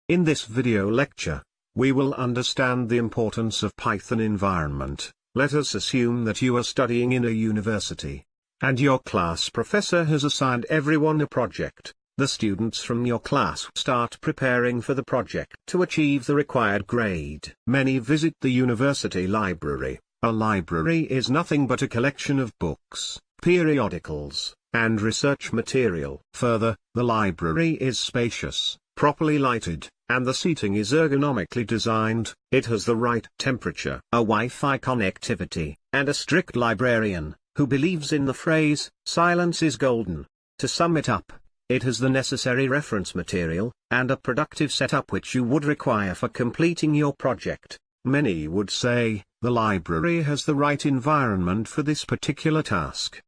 In this video lecture, we will understand the importance of Python environment. Let us assume that you are studying in a university, and your class professor has assigned everyone a project. The students from your class start preparing for the project to achieve the required grade. Many visit the university library. A library is nothing but a collection of books, periodicals, and research material. Further, the library is spacious, properly lighted, and the seating is ergonomically designed. It has the right temperature, a Wi-Fi connectivity, and a strict librarian, who believes in the phrase, "silence is golden." To sum it up, it has the necessary reference material, and a productive setup which you would require for completing your project. Many would say, the library has the right environment for this particular task.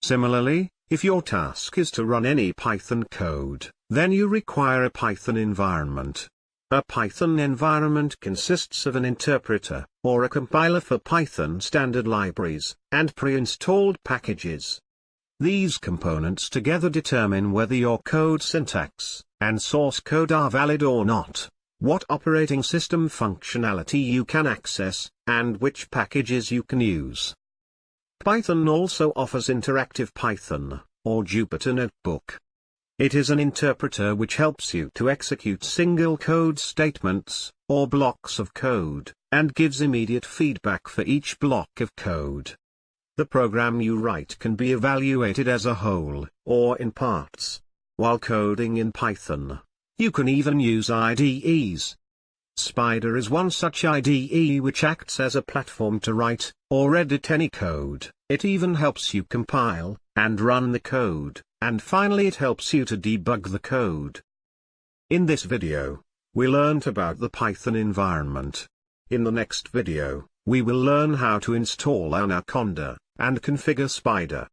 Similarly, if your task is to run any Python code, then you require a Python environment. A Python environment consists of an interpreter, or a compiler for Python standard libraries, and pre-installed packages. These components together determine whether your code syntax and source code are valid or not, what operating system functionality you can access, and which packages you can use. Python also offers Interactive Python, or Jupyter Notebook. It is an interpreter which helps you to execute single code statements, or blocks of code, and gives immediate feedback for each block of code. The program you write can be evaluated as a whole, or in parts. While coding in Python, you can even use IDEs. Spyder is one such IDE which acts as a platform to write or edit any code. It even helps you compile and run the code, and finally it helps you to debug the code. In this video, we learnt about the Python environment. In the next video, we will learn how to install Anaconda and configure Spyder.